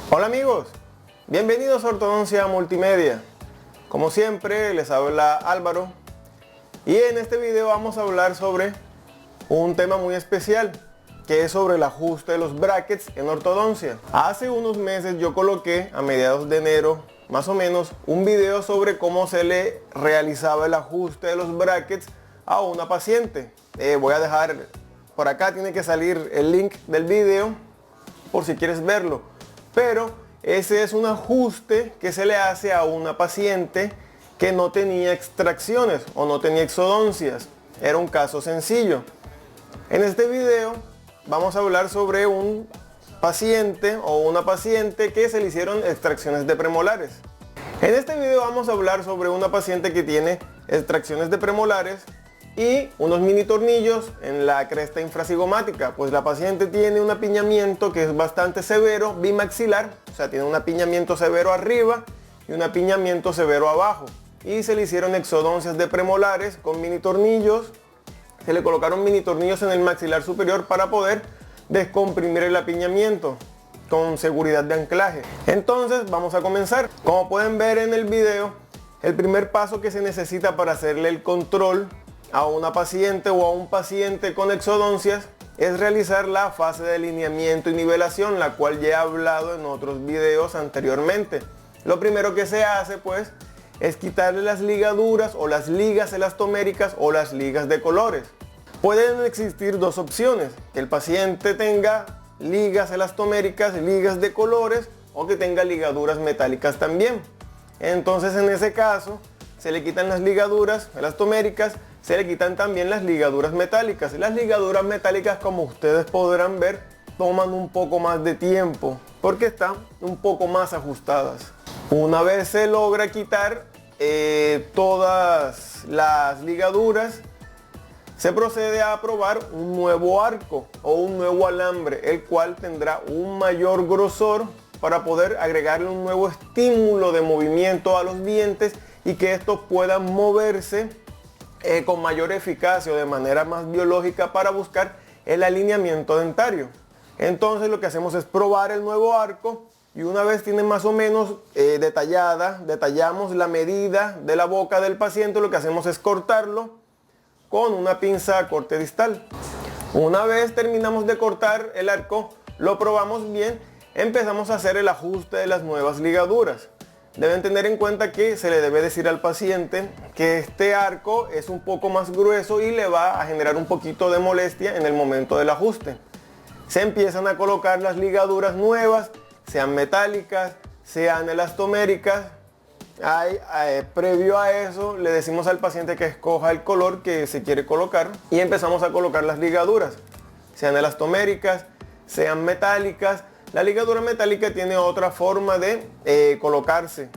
Hola amigos, bienvenidos a Ortodoncia Multimedia. Como siempre les habla Álvaro y en este video vamos a hablar sobre un tema muy especial, que es sobre el ajuste de los brackets en ortodoncia. Hace unos meses yo coloqué, a mediados de enero más o menos, un video sobre cómo se le realizaba el ajuste de los brackets a una paciente. Voy a dejar por acá, tiene que salir el link del video por si quieres verlo. Pero ese es un ajuste que se le hace a una paciente que no tenía extracciones o no tenía exodoncias. Era un caso sencillo. En este video vamos a hablar sobre un paciente o una paciente que se le hicieron extracciones de premolares. En este video vamos a hablar sobre una paciente que tiene extracciones de premolares y unos mini tornillos en la cresta infracigomática. Pues la paciente tiene un apiñamiento que es bastante severo, bimaxilar, o sea, tiene un apiñamiento severo arriba y un apiñamiento severo abajo. Y se le hicieron exodoncias de premolares con mini tornillos. Se le colocaron mini tornillos en el maxilar superior para poder descomprimir el apiñamiento con seguridad de anclaje. Entonces vamos a comenzar. Como pueden ver en el video, el primer paso que se necesita para hacerle el control a una paciente o a un paciente con exodoncias es realizar la fase de alineamiento y nivelación, la cual ya he hablado en otros videos anteriormente. Lo primero que se hace pues es quitarle las ligaduras o las ligas elastoméricas o las ligas de colores. Pueden existir dos opciones: que el paciente tenga ligas elastoméricas, ligas de colores, o que tenga ligaduras metálicas también. Entonces en ese caso se le quitan las ligaduras elastoméricas, se le quitan también las ligaduras metálicas. Y las ligaduras metálicas, como ustedes podrán ver, toman un poco más de tiempo porque están un poco más ajustadas. Una vez se logra quitar todas las ligaduras, se procede a probar un nuevo arco o un nuevo alambre, el cual tendrá un mayor grosor para poder agregarle un nuevo estímulo de movimiento a los dientes y que estos puedan moverse con mayor eficacia o de manera más biológica para buscar el alineamiento dentario. Entonces lo que hacemos es probar el nuevo arco y una vez tiene más o menos detallamos la medida de la boca del paciente, lo que hacemos es cortarlo con una pinza a corte distal. Una vez terminamos de cortar el arco, lo probamos bien, empezamos a hacer el ajuste de las nuevas ligaduras. Deben tener en cuenta que se le debe decir al paciente que este arco es un poco más grueso y le va a generar un poquito de molestia en el momento del ajuste. Se empiezan a colocar las ligaduras nuevas, sean metálicas, sean elastoméricas. Previo a eso le decimos al paciente que escoja el color que se quiere colocar y empezamos a colocar las ligaduras, sean elastoméricas, sean metálicas. La ligadura metálica tiene otra forma de colocarse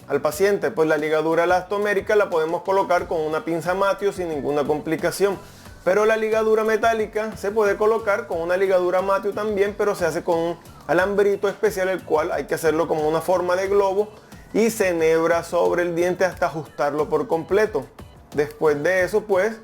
al paciente, pues la ligadura elastomérica la podemos colocar con una pinza Matthews sin ninguna complicación, pero la ligadura metálica se puede colocar con una ligadura Matthews también, pero se hace con un alambrito especial, el cual hay que hacerlo como una forma de globo y se enhebra sobre el diente hasta ajustarlo por completo. Después de eso pues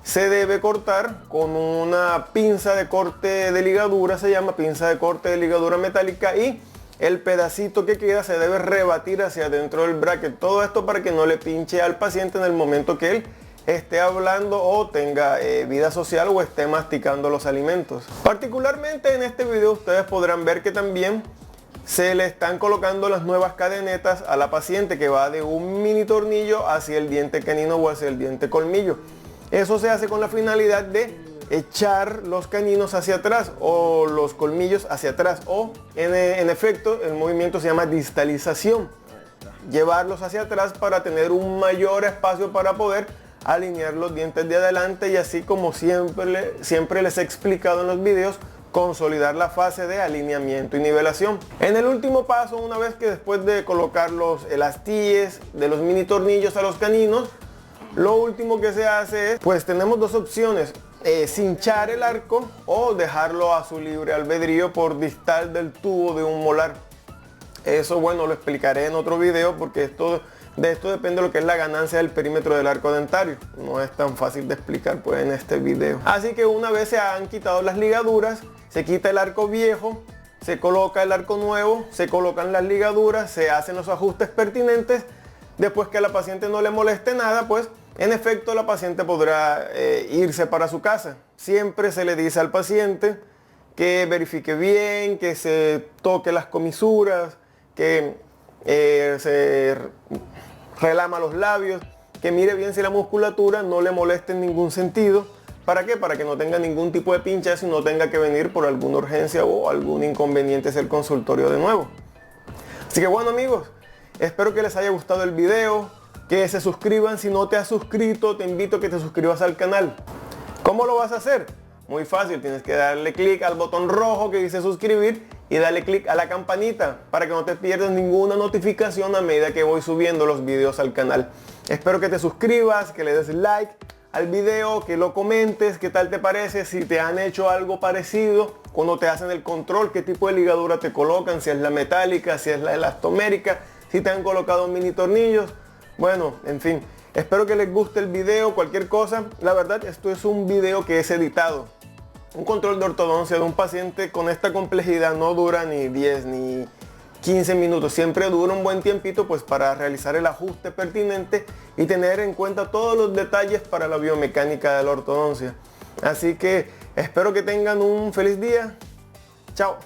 se debe cortar con una pinza de corte de ligadura, se llama pinza de corte de ligadura metálica, y el pedacito que queda se debe rebatir hacia adentro del bracket. Todo esto para que no le pinche al paciente en el momento que él esté hablando o tenga vida social o esté masticando los alimentos. Particularmente en este video ustedes podrán ver que también se le están colocando las nuevas cadenetas a la paciente, que va de un mini tornillo hacia el diente canino o hacia el diente colmillo. Eso se hace con la finalidad de echar los caninos hacia atrás o los colmillos hacia atrás, o en efecto el movimiento se llama distalización, llevarlos hacia atrás para tener un mayor espacio para poder alinear los dientes de adelante y así, como siempre les he explicado en los videos, consolidar la fase de alineamiento y nivelación. En el último paso, una vez que después de colocar los elastíes de los mini tornillos a los caninos, lo último que se hace es, pues tenemos dos opciones: cinchar el arco o dejarlo a su libre albedrío por distal del tubo de un molar. Eso, bueno, lo explicaré en otro video, porque de esto depende lo que es la ganancia del perímetro del arco dentario. No es tan fácil de explicar pues en este video. Así que una vez se han quitado las ligaduras, se quita el arco viejo se coloca el arco nuevo, se colocan las ligaduras, se hacen los ajustes pertinentes. Después que a la paciente no le moleste nada, pues en efecto la paciente podrá irse para su casa. Siempre se le dice al paciente que verifique bien, que se toque las comisuras, que se relama los labios, que mire bien si la musculatura no le moleste en ningún sentido. ¿Para qué? Para que no tenga ningún tipo de pinchazo y no tenga que venir por alguna urgencia o algún inconveniente hacia el consultorio de nuevo. Así que bueno amigos, espero que les haya gustado el video, que se suscriban. Si no te has suscrito, te invito a que te suscribas al canal. ¿Cómo lo vas a hacer? Muy fácil, tienes que darle clic al botón rojo que dice suscribir y darle clic a la campanita para que no te pierdas ninguna notificación a medida que voy subiendo los videos al canal. Espero que te suscribas, que le des like al video, que lo comentes, qué tal te parece, si te han hecho algo parecido cuando te hacen el control, qué tipo de ligadura te colocan, si es la metálica, si es la elastomérica, si te han colocado mini tornillos. Bueno, en fin, espero que les guste el video, cualquier cosa. La verdad, esto es un video que es editado. Un control de ortodoncia de un paciente con esta complejidad no dura ni 10 ni 15 minutos. Siempre dura un buen tiempito pues para realizar el ajuste pertinente y tener en cuenta todos los detalles para la biomecánica de la ortodoncia. Así que espero que tengan un feliz día. Chao.